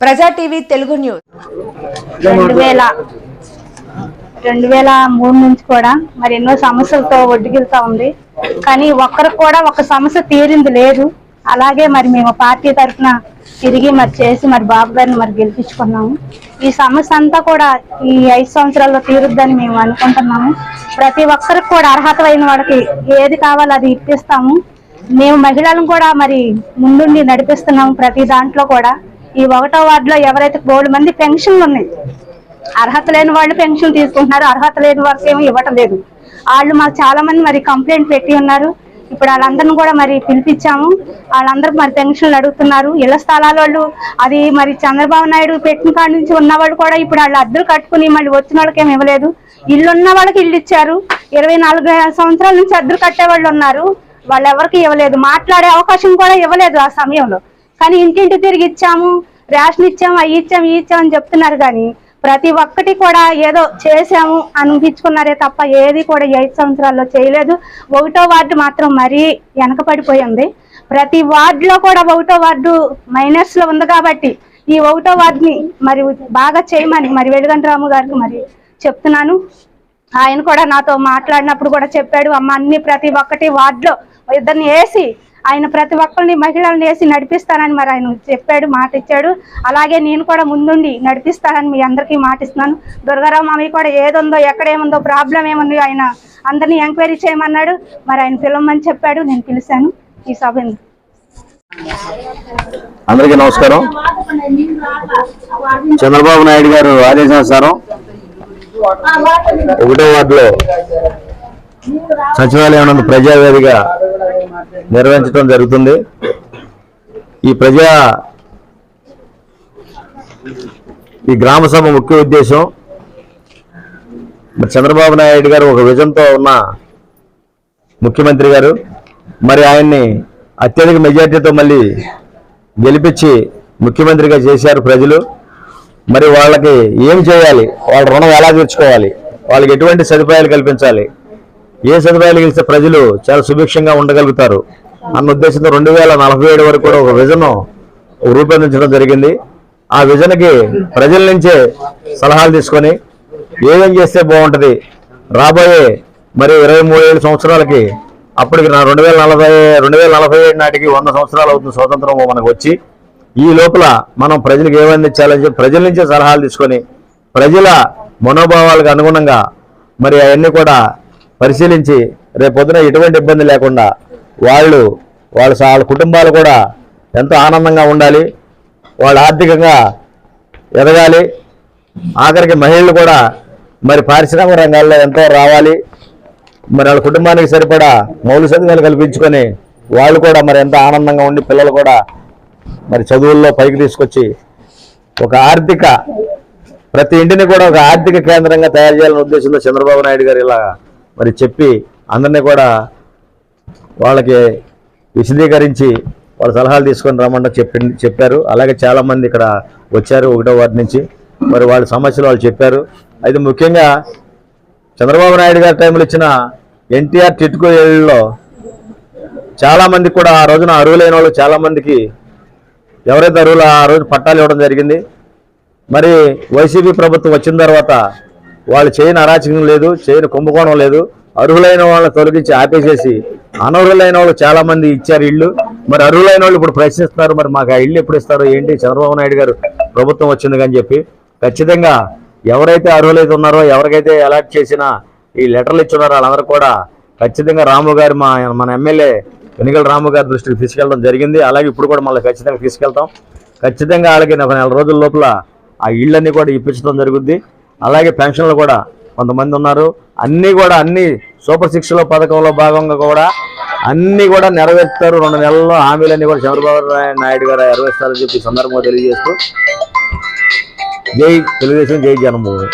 ప్రజా TV Telugu news 2003 నుంచి కూడా మరి ఎన్నో సమస్యలతో ఒడ్డుగిలుతా ఉంది. కానీ ఒక్కరికి కూడా ఒక సమస్య తీరింది లేదు. అలాగే మరి మేము పార్టీ తరఫున తిరిగి మరి చేసి మరి బాబు గారిని మరి గెలిపించుకున్నాము. ఈ సమస్య అంతా కూడా ఈ 5 సంవత్సరాల్లో తీరుద్దని మేము అనుకుంటున్నాము. ప్రతి ఒక్కరికి కూడా అర్హత అయిన వాళ్ళకి ఏది కావాలో అది ఇప్పిస్తాము. మేము మహిళలను కూడా మరి ముందుండి నడిపిస్తున్నాము. ప్రతి దాంట్లో కూడా ఈ 1వ వార్డులో ఎవరైతే 3 మంది పెన్షన్లు ఉన్నాయి, అర్హత లేని వాళ్ళు పెన్షన్ తీసుకుంటున్నారు, అర్హత లేని వారికి ఏమో ఇవ్వటం లేదు. వాళ్ళు మాకు చాలా మంది మరి కంప్లైంట్ పెట్టి ఉన్నారు. ఇప్పుడు వాళ్ళందరిని కూడా మరి పిలిపించాము. వాళ్ళందరూ మరి పెన్షన్లు అడుగుతున్నారు. ఇళ్ల స్థలాల వాళ్ళు అది మరి చంద్రబాబు నాయుడు పెట్టిన కాడి నుంచి ఉన్న వాళ్ళు కూడా ఇప్పుడు వాళ్ళు అద్దెలు కట్టుకుని మళ్ళీ వచ్చిన వాళ్ళకి ఏమి ఇవ్వలేదు. ఇల్లు ఉన్న వాళ్ళకి ఇల్లు ఇచ్చారు. 24 సంవత్సరాల నుంచి అద్దెలు కట్టే వాళ్ళు ఉన్నారు, వాళ్ళు ఎవరికి ఇవ్వలేదు. మాట్లాడే అవకాశం కూడా ఇవ్వలేదు ఆ సమయంలో. కానీ ఇంటింటి తిరిగి ఇచ్చాము, రేషన్ ఇచ్చాము, అవి ఇచ్చాము, ఇవి ఇచ్చామని చెప్తున్నారు. కానీ ప్రతి ఒక్కటి కూడా ఏదో చేసాము అనిపించుకున్నారే తప్ప ఏది కూడా 5 సంవత్సరాల్లో చేయలేదు. 1వ వార్డు మాత్రం మరీ వెనకపడిపోయింది. ప్రతి వార్డులో కూడా 1వ వార్డు మైనస్ లో ఉంది. కాబట్టి ఈ 1వ వార్డుని మరి బాగా చేయమని మరి వెలుగంటి రాము గారికి మరి చెప్తున్నాను. ఆయన కూడా నాతో మాట్లాడినప్పుడు కూడా చెప్పాడు, అమ్మ అన్ని ప్రతి ఒక్కటి వార్డులో ఇద్దరిని వేసి ఆయన ప్రతి ఒక్కరిని మహిళలను వేసి నడిపిస్తానని మరి ఆయన చెప్పాడు, మాట ఇచ్చాడు. అలాగే నేను కూడా ముందుండి నడిపిస్తానని మీ అందరికీ మాట ఇస్తున్నాను. దుర్గారావు మామయ్య కూడా ఏదుందో ఎక్కడేముందో ప్రాబ్లం ఏముందో ఆయన అందరినీ ఎంక్వైరీ చేయమన్నాడు. మరి ఆయన పిలవమని చెప్పాడు, నేను పిలిచాను. ఈ సభ అందరికీ నమస్కారం. చంద్రబాబు నాయుడు గారు ఆదేశానుసారం 1వ వార్డులో సచివాలయం ప్రజావేదిగా నిర్వహించడం జరుగుతుంది. ఈ గ్రామ సభ ముఖ్య ఉద్దేశం చంద్రబాబు నాయుడు గారు ఒక విజన్తో ఉన్న ముఖ్యమంత్రి గారు, మరి ఆయన్ని అత్యధిక మెజార్టీతో మళ్ళీ గెలిపించి ముఖ్యమంత్రిగా చేశారు ప్రజలు. మరి వాళ్ళకి ఏం చేయాలి, వాళ్ళ రుణం ఎలా తీర్చుకోవాలి, వాళ్ళకి ఎటువంటి సదుపాయాలు కల్పించాలి, ఏ సదుపాయాలు గెలిస్తే ప్రజలు చాలా సుభిక్షంగా ఉండగలుగుతారు అన్న ఉద్దేశంతో 2047 వరకు కూడా ఒక విజన్ రూపొందించడం జరిగింది. ఆ విజన్కి ప్రజల నుంచే సలహాలు తీసుకొని ఏమేం చేస్తే బాగుంటుంది, రాబోయే మరి 23 సంవత్సరాలకి అప్పటికి 2047 నాటికి 100 సంవత్సరాలు అవుతుంది స్వాతంత్రం మనకు వచ్చి. ఈ లోపల మనం ప్రజలకు ఏమందించాలని చెప్పి ప్రజల నుంచే సలహాలు తీసుకొని ప్రజల మనోభావాలకు అనుగుణంగా మరి అవన్నీ కూడా పరిశీలించి రేపొద్దున ఎటువంటి ఇబ్బంది లేకుండా వాళ్ళ కుటుంబాలు కూడా ఎంతో ఆనందంగా ఉండాలి, వాళ్ళు ఆర్థికంగా ఎదగాలి, ఆఖరికి మహిళలు కూడా మరి పారిశ్రామిక రంగాల్లో ఎంతో రావాలి, మరి వాళ్ళ కుటుంబానికి సరిపడా మౌలిక సదుపాయాలు కల్పించుకొని వాళ్ళు కూడా మరి ఎంతో ఆనందంగా ఉండి పిల్లలు కూడా మరి చదువుల్లో పైకి తీసుకొచ్చి ప్రతి ఇంటిని కూడా ఒక ఆర్థిక కేంద్రంగా తయారు చేయాలనే ఉద్దేశంతో చంద్రబాబు నాయుడు గారు ఇలా మరి చెప్పి అందరినీ కూడా వాళ్ళకి విశదీకరించి వాళ్ళ సలహాలు తీసుకొని రమ్మంటే చెప్పారు. అలాగే చాలామంది ఇక్కడ వచ్చారు 1వ వార్డు నుంచి, మరి వాళ్ళ సమస్యలు వాళ్ళు చెప్పారు. అయితే ముఖ్యంగా చంద్రబాబు నాయుడు గారి టైంలో ఇచ్చిన ఎన్టీఆర్ టిట్కో ఏళ్లలో చాలామంది కూడా ఆ రోజున అర్హులైన వాళ్ళు చాలామందికి ఎవరైతే అర్హులు ఆ రోజు పట్టాలు ఇవ్వడం జరిగింది. మరి వైసీపీ ప్రభుత్వం వచ్చిన తర్వాత వాళ్ళు చేయని అరాచకం లేదు, చేయని కుంభకోణం లేదు. అర్హులైన వాళ్ళని తొలగించి ఆపేసేసి అనర్హులైన వాళ్ళు చాలామంది ఇచ్చారు ఇళ్ళు. మరి అర్హులైన వాళ్ళు ఇప్పుడు ప్రశ్నిస్తున్నారు, మరి మాకు ఆ ఇళ్ళు ఎప్పుడు ఇస్తారు ఏంటి, చంద్రబాబు నాయుడు గారు ప్రభుత్వం వచ్చింది కానీ చెప్పి ఖచ్చితంగా ఎవరైతే అర్హులైతే ఉన్నారో ఎవరికైతే అలాట్ చేసినా ఈ లెటర్లు ఇచ్చున్నారో వాళ్ళందరూ కూడా ఖచ్చితంగా రాము గారు మన ఎమ్మెల్యే వెనిగల రాము గారి దృష్టికి తీసుకెళ్ళడం జరిగింది. అలాగే ఇప్పుడు కూడా మళ్ళీ ఖచ్చితంగా తీసుకెళ్తాం. ఖచ్చితంగా వాళ్ళకి 1 నెల రోజుల లోపల ఆ ఇళ్ళన్నీ కూడా ఇప్పించడం జరుగుద్ది. అలాగే పెన్షన్లు కూడా కొంతమంది ఉన్నారు, అన్ని సూపర్ 6లో పథకంలో భాగంగా కూడా అన్నీ కూడా నెరవేర్తారు. 2 నెలల్లో హామీలన్నీ కూడా చంద్రబాబు నాయుడు గారు నెరవేర్స్తారని చెప్పి సందర్భంగా తెలియజేస్తూ జై తెలుగుదేశం, జై జనభూమి.